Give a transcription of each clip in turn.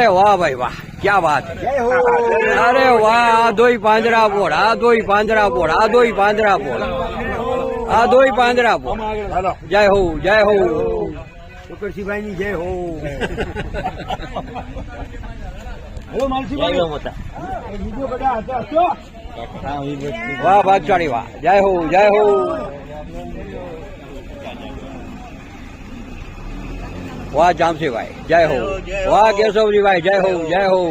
अरे वाह भाई वाह, क्या बात है। अरे वाह, आधोई પાંદરા પોળ, આધોઈ પાંદરા પોળ, આધોઈ પાંદરા પોળ, આધોઈ પાંદરા પોળ। જય હો, જય હો, ટુકરસીભાઈ ની જય હો। વાહ ભાગશાળી વાહ, જય હો, જય હો। वाह जामसी भाई जय हो, वाह केशव जी भाई जय हो, जय हो।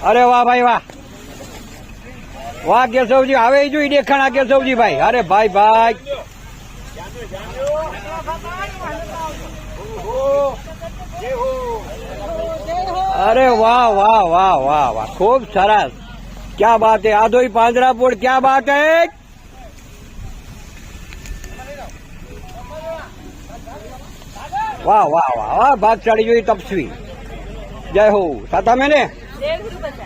अरे वाह भाई वाह, वाह केशवजी આવે જોઈ દેખાણા કેશવજી ભાઈ। અરે ભાઈ ભાઈ, अरे वाह वाह वाह वाह वाह, खूब सरस, क्या बात है। आधोई પાંદરા પોળ, क्या बात है। वाह वाह वाह वाह, भागशाળી જોઈ तपस्वी जय हो। साता मैंने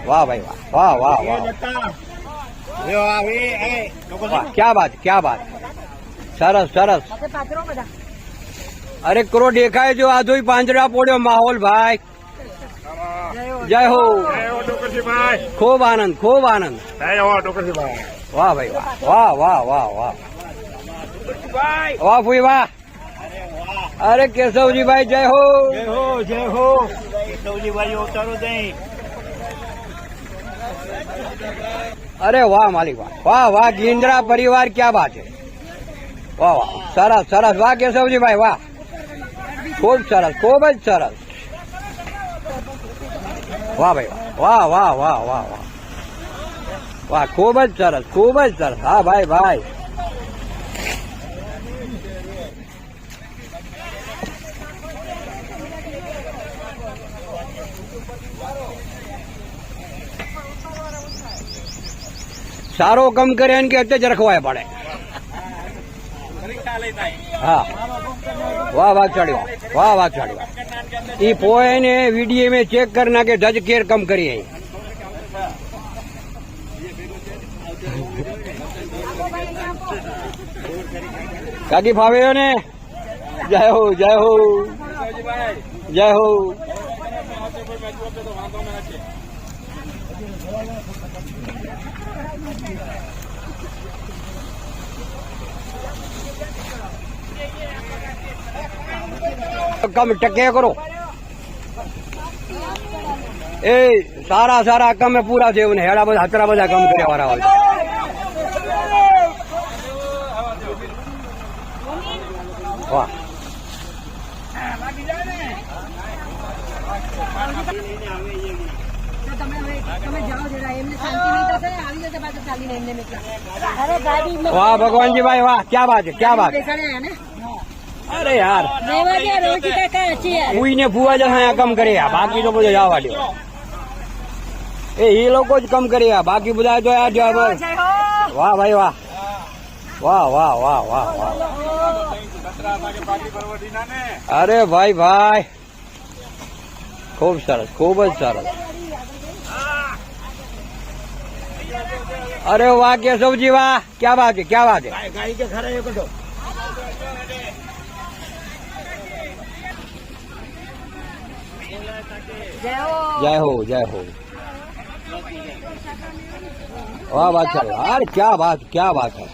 वाह भाई वाह, वाह वाह वाह, वाह क्या बात, क्या बात, सरस सरस। अरे करो देखा है जो आधोई પાંદરા પોળ્યો माहौल भाई। जय हो, खूब आनंद, खूब आनंद। वाह भाई वाह, वाह वाह वाह वाह, वाह फुई वाह। अरे केशवजी भाई जय हो, जय हो, जय हो। केशवजी भाई उतारो दे। अरे वाह मालिक वाह, वाह वाह गिंद्रा परिवार, क्या बात है। वाह वाह, सरस सरस, वाह केशवजी भाई वाह, खूब सरस, खूब જ સરસ। वाह भाई वाह, वाह वाह वाह वाह वाह, खूब જ સરસ, खूब જ સરસ। हाँ भाई भाई, सारो कम करे कि अत्य ज रखवाय पड़े। हाँ वाह भागशाળી वाह, वाह भागशाળી वाह। ई पोए ने वीडियो में चेक करना के धज केर कम करिए। काकी भावे ने जय हो, जय हो, जय हो। कम टके करो ए, सारा सारा कम में पूरा थे उन्हें हेड़ा बजा हतरा बजा कम करे वाला हो। वाह वाह भगवान जी भाई वाह, क्या बात है, क्या बात है। अरे यार ने फुआ जैसा कम करे, बाकी तो मुझे जावा दो। ये लोग कम करे, बाकी बुझाए तो यार जो। वाह भाई वाह, वाह वाह वाह वाह वाह। अरे भाई भाई, खूब सरस, खूब જ સરસ। अरे वाह केशवजी वाह, क्या बात है, क्या बात है। गाड़ी के खड़ा है कटो। जय हो, जय हो। वाह बात चल। अरे क्या बात, क्या बात है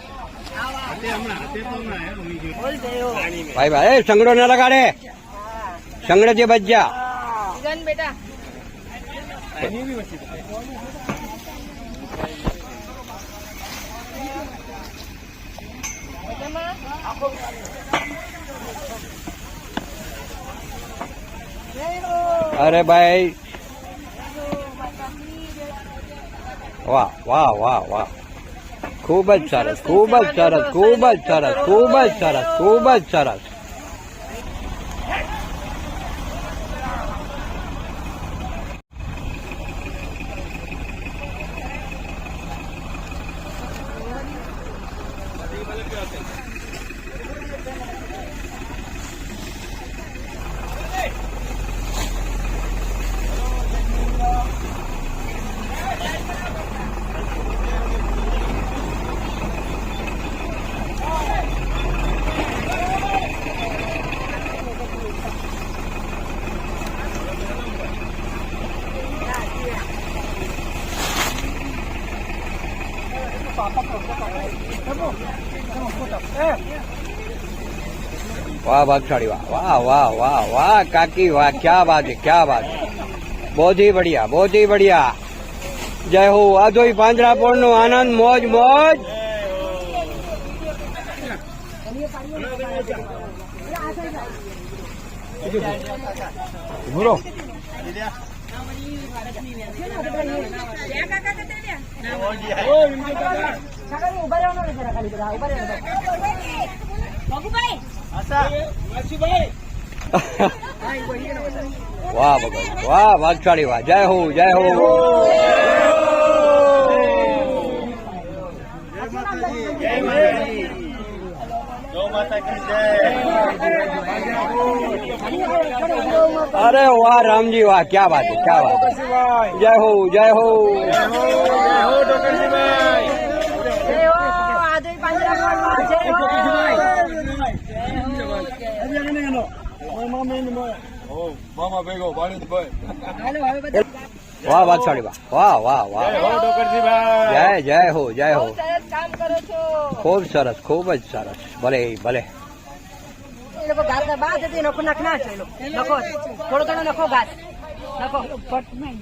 भाई भाई। संगड़ो न लगा रे, संगड़े से बच जा बेटा। अरे भाई वाह वाह वाह वाह, खूब જ સરસ, खूब જ સરસ, खूब જ સરસ, खूब જ સરસ, खूब જ સરસ। वाह भागशाली वाह वाह वाह वाह वाह काकी वाह, क्या बात है, क्या बात है, बहुत ही बढ़िया, बहुत ही बढ़िया। जय हो। आजोई પાંજરાપોળ નો આનંદ, મોજ મોજ। બોલો वाह भगवान वाह भागशाली वाह। जय हो जय हो। अरे वाह रामजी वाह, क्या बात है, क्या बात है। जय हो जय हो। वाह भागशाली वाह वाह वाह वाह। जय जय हो जय हो। खूब सरस, खूब ज सरस। भले भले થોડો ઘણો નખો ઘાસ નખો।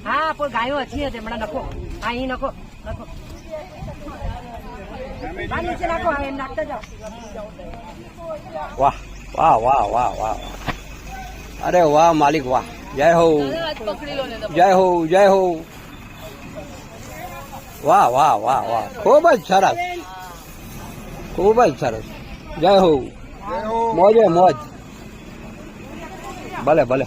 હા કોઈ ગાયો अच्छी હતી હમણાં નખો। હા અહીં નખો નખો નીચે નાખો। હા એમ નાખતા જાઓ। वाह वाह वाह वाह वाह। अरे वाह मालिक वाह। जय हो जय हो जय हो। वाह वाह वाह वाह, खूब ज सरस, खूब ज सरस। जय हो। मौजे मौज। भले भले।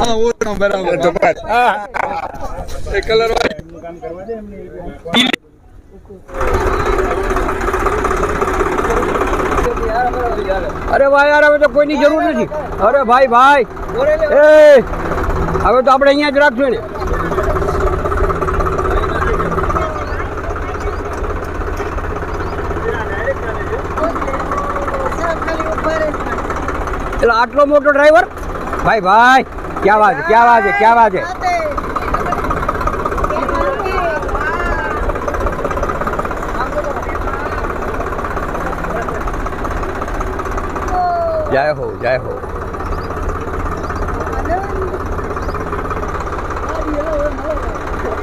हाँ वो तो बराबर तो बस हाँ कलर अरे वाह यार, હવે તો કોઈની જરૂર નથી। અરે ભાઈ ભાઈ, એ હવે તો આપણે અહીંયા જ રાખશું ને। એટલે આટલો મોટો ડ્રાઈવર भाई भाई, क्या बात है, क्या बात है, क्या बात है। जय हो जय हो।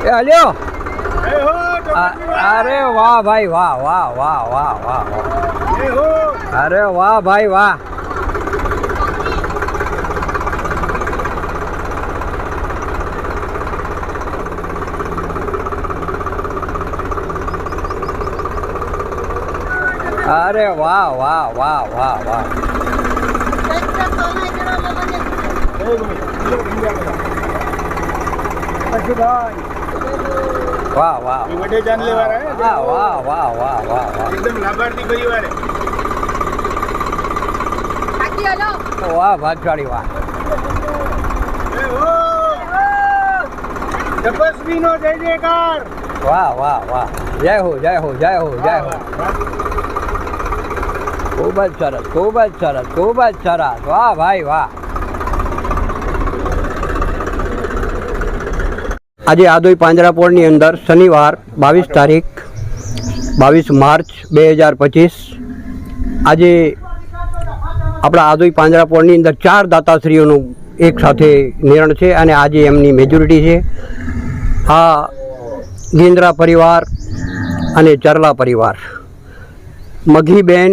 हेलो। अरे वाह भाई वाह वाह वाह वाह वाह वाह। अरे वाह भाई वाह। अरे वाह वाह वाह वाह वाह। वाह वाह बड़े जानले वाला है। वाह वाह वाह वाह वाह वाह। एकदम लाभार्थी परिवार है। वाह भागशाली वाह। तपस्वी नो जय जयकार। वाह वाह वाह। जय हो जय हो जय हो जय हो। खूब ज सरस, खूब ज सरस, खूब ज सरस। वाह भाई वाह। આજે આદોઈ પાંજરાપોળની અંદર શનિવાર 22 તારીખ 22 માર્ચ 2025 આજે આપણા આદોઈ પાંજરાપોળની અંદર 4 દાતાશ્રીઓનું એક સાથે નિર્ણય છે અને આજે એમની મેજોરિટી છે। આ ગિંદ્રા પરિવાર અને ચરલા પરિવાર, મઘીબેન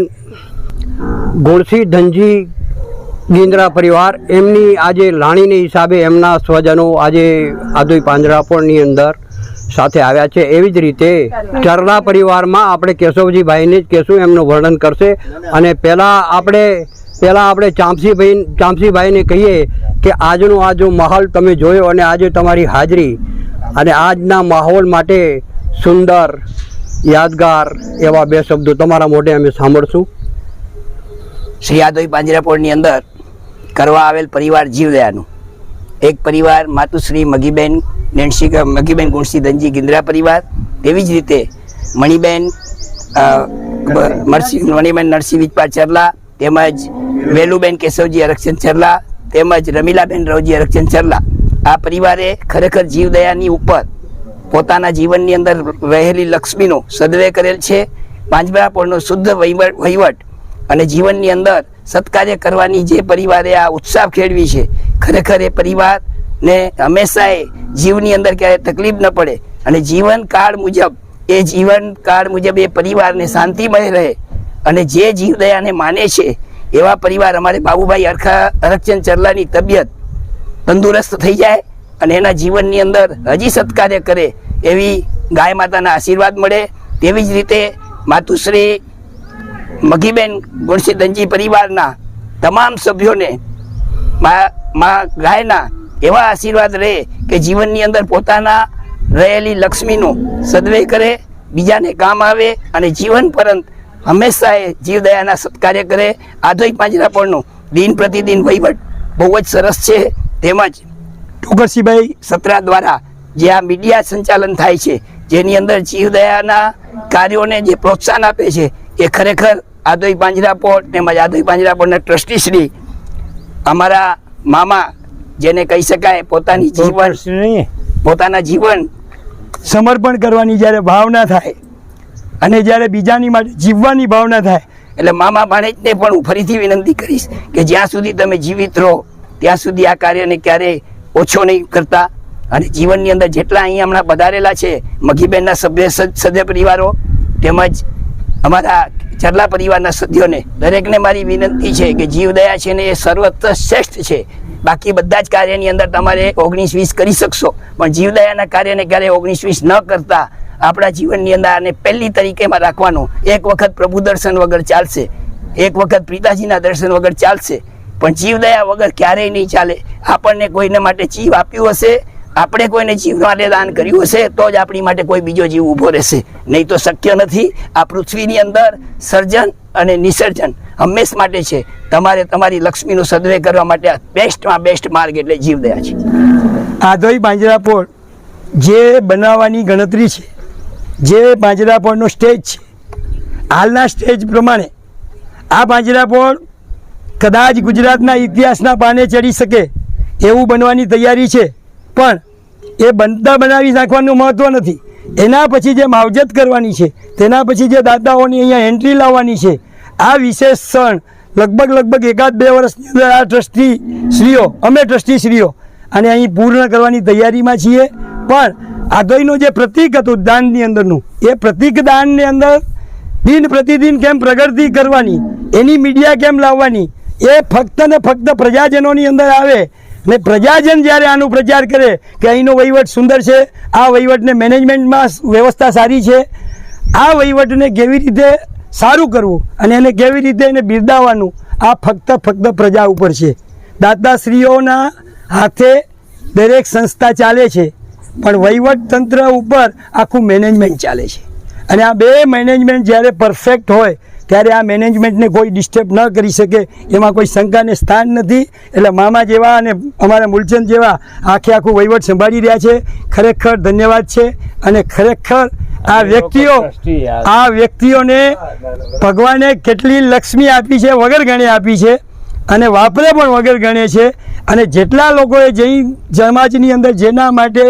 ગુણસી ધનજી ગિંદ્રા પરિવાર, એમની આજે લાણીને હિસાબે એમના સ્વજનો આજે આદોઈ પાંજરાપોળની અંદર સાથે આવ્યા છે। એવી જ રીતે ચરલા પરિવારમાં આપણે કેશવજીભાઈને જ કહેશું, એમનું વર્ણન કરશે। અને પહેલાં આપણે ચાંપસીભાઈને કહીએ કે આજનો આ જો માહોલ તમે જોયો અને આજે તમારી હાજરી અને આજના માહોલ માટે સુંદર યાદગાર એવા બે શબ્દો તમારા મોઢે અમે સાંભળશું। શ્રી આદોઈ પાંજરાપોળની અંદર કરવા આવેલ પરિવાર જીવદયાનું એક પરિવાર માતુશ્રી મઘીબેન ગુણસી ધનજી ગિંદ્રા પરિવાર, તેવી જ રીતે મણિબેન મણિબેન નરસિંહ વિજપા ચરલા, તેમજ વેલુબેન કેશવજી અરક્ષણ ચરલા, તેમજ રમીલાબેન રવજી અરક્ષણ ચરલા, આ પરિવારે ખરેખર જીવદયાની ઉપર પોતાના જીવનની અંદર રહેલી લક્ષ્મીનો સદવે કરેલ છે. પાંજરાપોળનો શુદ્ધ વહીવટ અને જીવનની અંદર સત્કાર્ય કરવાની જે પરિવારે આ ઉત્સાહ ખેડવી છે, ખરેખર એ પરિવારને હંમેશા જીવની અંદર ક્યારેય તકલીફ ન પડે અને જીવનકાળ મુજબ એ પરિવારને શાંતિમય રહે અને જે જીવદયાને માને છે એવા પરિવાર અમારે બાબુભાઈ અરક્ષણ ચરલાની તબિયત તંદુરસ્ત થઈ જાય અને એના જીવનની અંદર હજી સત્કાર્ય કરે એવી ગાય માતાના આશીર્વાદ મળે. તેવી જ રીતે માતુશ્રી મઘીબેન ગુણસિદ્ધનજી પરિવારના તમામ સભ્યોને મા ગાયના એવા આશીર્વાદ રહે કે જીવનની અંદર પોતાના રહેલી લક્ષ્મીનું સદવે કરે, બીજાને કામ આવે અને જીવન પરંત હંમેશા એ જીવદયાના સત્કાર્ય કરે. આધોઈ પાંજરાપોળનો દિન પ્રતિદિન વહીવટ બહુ જ સરસ છે. તેમજ ટોકરસિંહભાઈ સત્રા દ્વારા જે આ મીડિયા સંચાલન થાય છે, જેની અંદર જીવદયાના કાર્યોને જે પ્રોત્સાહન આપે છે, એ ખરેખર આધોઈ પાંજરાપોળ તેમજ આધોઈ પાંજરાપોળના ટ્રસ્ટી શ્રી અમારા મામા, જેને કહી શકાય પોતાના જીવન સમર્પણ કરવાની જ્યારે ભાવના થાય અને જ્યારે બીજાની માટે જીવવાની ભાવના થાય, એટલે મામા ભાણેજને પણ હું ફરીથી વિનંતી કરીશ કે જ્યાં સુધી તમે જીવિત રહો ત્યાં સુધી આ કાર્યને ક્યારેય ઓછો નહીં કરતા અને જીવનની અંદર જેટલા અહીંયા હમણાં પધારેલા છે મઘીબેનના સભ્ય પરિવારો તેમજ અમારા ચરલા પરિવારના સભ્યોને દરેકને મારી વિનંતી છે કે જીવદયા છે ને એ સર્વત્ર શ્રેષ્ઠ છે. બાકી બધા જ કાર્યની અંદર તમારે 19-20 કરી શકશો, પણ જીવદયાના કાર્યને ક્યારેય 19-20 ન કરતા આપણા જીવનની અંદર આને પહેલી તરીકેમાં રાખવાનું. એક વખત પ્રભુ દર્શન વગર ચાલશે, એક વખત પિતાજીના દર્શન વગર ચાલશે, પણ જીવદયા વગર ક્યારેય નહીં ચાલે. આપણને કોઈને માટે જીવ આપ્યું હશે, આપણે કોઈને જીવ માટે દાન કર્યું હશે તો જ આપણી માટે કોઈ બીજો જીવ ઊભો રહેશે, નહીં તો શક્ય નથી. આ પૃથ્વીની અંદર સર્જન અને નિસર્જન હંમેશ માટે છે. તમારે તમારી લક્ષ્મીનો સદવે કરવા માટે બેસ્ટમાં બેસ્ટ માર્ગ એટલે જીવદયા છે. આધોઈ પાંજરાપોળ જે બનાવવાની ગણતરી છે, જે પાંજરાપોળનો સ્ટેજ છે, હાલના સ્ટેજ પ્રમાણે આ પાંજરાપોળ કદાચ ગુજરાતના ઇતિહાસના પાને ચડી શકે એવું બનવાની તૈયારી છે. પણ એ બનતા બનાવી નાખવાનું મહત્ત્વ નથી, એના પછી જે માવજત કરવાની છે, તેના પછી જે દાદાઓની અહીંયા એન્ટ્રી લાવવાની છે, આ વિશેષ ક્ષણ લગભગ 1-2 વર્ષની અંદર આ ટ્રસ્ટીશ્રીઓ, અમે ટ્રસ્ટીશ્રીઓ અને અહીં પૂર્ણ કરવાની તૈયારીમાં છીએ. પણ આધોઈનું જે પ્રતીક હતું દાનની અંદરનું, એ પ્રતીક દાનની અંદર દિન પ્રતિદિન કેમ પ્રગતિ કરવાની, એની મીડિયા કેમ લાવવાની, એ ફક્ત ને ફક્ત પ્રજાજનોની અંદર આવે ને પ્રજાજન જ્યારે આનો પ્રચાર કરે કે અહીંનો વહીવટ સુંદર છે, આ વહીવટને મેનેજમેન્ટમાં વ્યવસ્થા સારી છે, આ વહીવટને કેવી રીતે સારું કરવું અને એને કેવી રીતે એને બિરદાવવાનું, આ ફક્ત પ્રજા ઉપર છે. દાતાશ્રીઓના હાથે દરેક સંસ્થા ચાલે છે, પણ વહીવટ તંત્ર ઉપર આખું મેનેજમેન્ટ ચાલે છે. અને આ બે મેનેજમેન્ટ જ્યારે પરફેક્ટ હોય ત્યારે આ મેનેજમેન્ટને કોઈ ડિસ્ટર્બ ન કરી શકે, એમાં કોઈ શંકાને સ્થાન નથી. એટલે મામા જેવા અને અમારા મૂલચંદ જેવા આખું વહીવટ સંભાળી રહ્યા છે. ખરેખર ધન્યવાદ છે. અને ખરેખર આ વ્યક્તિઓને ભગવાને કેટલી લક્ષ્મી આપી છે, વગર ગણે આપી છે અને વાપરે પણ વગર ગણે છે. અને જેટલા લોકોએ જૈન સમાજની અંદર જેના માટે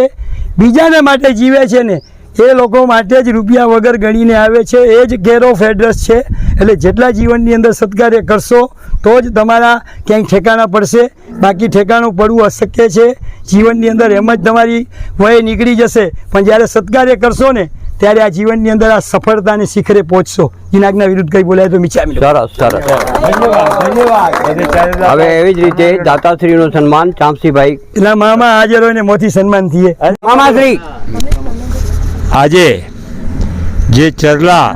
બીજાને માટે જીવે છે ને, એ લોકો માટે જ રૂપિયા વગર ગણીને આવે છે. એ જ કેર ઓફ એડ્રેસ છે. એટલે જેટલા જીવનની અંદર સત્કાર્ય કરશો તો જ તમારા ક્યાંય ઠેકાણા પડશે, બાકી ઠેકાણું પડવું અશક્ય છે. જીવનની અંદર એમ જ તમારી વય નીકળી જશે, પણ જ્યારે સત્કાર્ય કરશો ને ત્યારે આ જીવનની અંદર આ સફળતાને શિખરે પહોંચશો. જીનાગના વિરુદ્ધ કંઈ બોલાય તો મિચામી લો. સરસ. હવે એવી જ રીતે દાતાશ્રીનું સન્માન ચામસીભાઈ એના મામા હાજર હોય ને મોથી સન્માન થઈએ. મામાશ્રી આજે જે ચરલા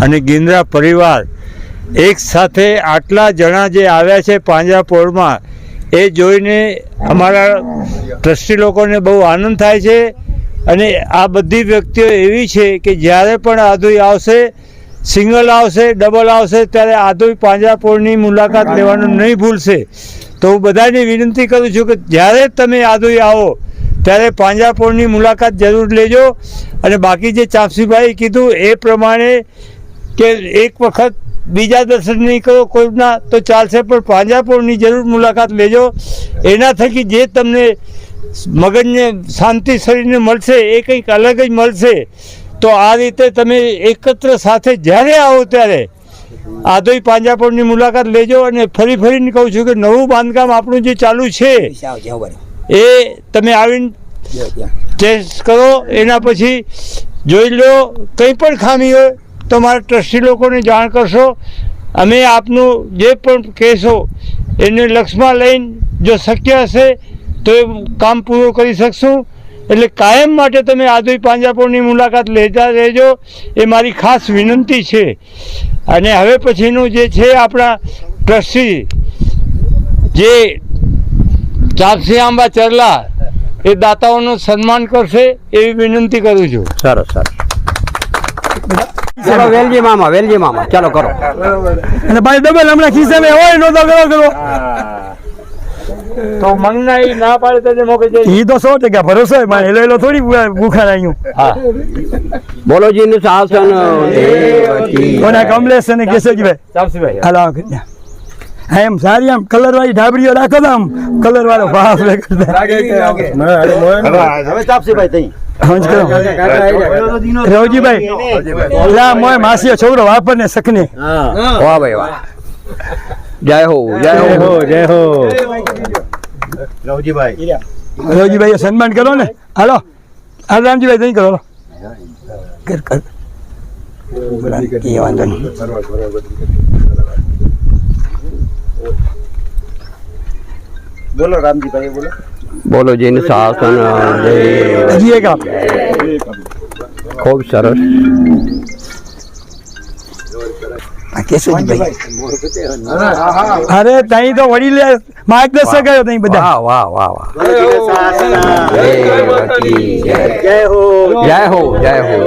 અને ગિંદ્રા પરિવાર એક સાથે આટલા જણા જે આવ્યા છે પાંજરાપોળમાં, એ જોઈને અમારા ટ્રસ્ટી લોકોને બહુ આનંદ થાય છે. અને આ બધી વ્યક્તિઓ એવી છે કે જ્યારે પણ આધોઈ આવશે, સિંગલ આવશે, ડબલ આવશે, ત્યારે આધોઈ પાંજરાપોળની મુલાકાત લેવાનું નહીં ભૂલશે. તો હું બધાને વિનંતી કરું છું કે જ્યારે તમે આધોઈ આવો ત્યારે પાંજરાપોળની મુલાકાત જરૂર લેજો. અને બાકી જે ચાપસીભાઈ કીધું એ પ્રમાણે કે એક વખત બીજા દર્શન નહીં કરો કોઈના તો ચાલશે, પણ પાંજરાપોળની જરૂર મુલાકાત લેજો. એના થકી જે તમને મગજને શાંતિ શરીરને મળશે એ કંઈક અલગ જ મળશે. તો આ રીતે તમે એકત્ર સાથે જ્યારે આવો ત્યારે આધોઈ પાંજરાપોળની મુલાકાત લેજો. અને ફરીને કહું છું કે નવું બાંધકામ આપણું જે ચાલુ છે એ તમે આવીને ટેસ્ટ કરો. એના પછી જોઈ લો, કંઈ પણ ખામી હોય તો મારા ટ્રસ્ટી લોકોને જાણ કરશો. અમે આપનું જે પણ કહેશો એને લક્ષમાં લઈને જો શક્ય હશે તો એ કામ પૂરું કરી શકશું. એટલે કાયમ માટે તમે આધોઈ પાંજરાપોળની મુલાકાત લેતા રહેજો એ મારી ખાસ વિનંતી છે. અને હવે પછીનું જે છે આપણા ટ્રસ્ટી જે ચાપસી આંબા ચરલા એ દાતાઓનું સન્માન કરશે એવી વિનંતી કરું છું. સરસ સરસ. ચલો વેલજી મામા ચાલો કરો. અને ભાઈ ડબલ હમણાં ખિસ્સામાં હોય નતો કરો તો મંગના ઈ ના પાડે તો મોકે જઈ એ તો 100% ભરોસો હોય મારે એલો થોડી ભૂખા રહ્યું. બોલોજી નું શાસન કોના કમલેશ અને કેશવજીભાઈ ચાપસીભાઈ હાલો હા એમ સારી આમ કલર વાળી ઢાબરીઓ રાખો તો આમ કલર વાળો ભાવ રવજીભાઈ લા મોય માસીઓ છોકરો વાપર ને શકને. વાહ ભાઈ વાહ. જય હો જય હો જય હો. રવજીભાઈ સન્માન કરો ને. હાલો હાલ રામજીભાઈ તઈ કરો કર એ વાંધો નહીં. બોલો રામજીભાઈ બોલો. બોલોજી નું શાસન હજી એક આપ ખૂબ સરસ. અરે તઈ તો વડીલે માર્ગદર્શક કર્યો તઈ બધા. વાહ વાહ વાહ વાહ. જય હો જય હો.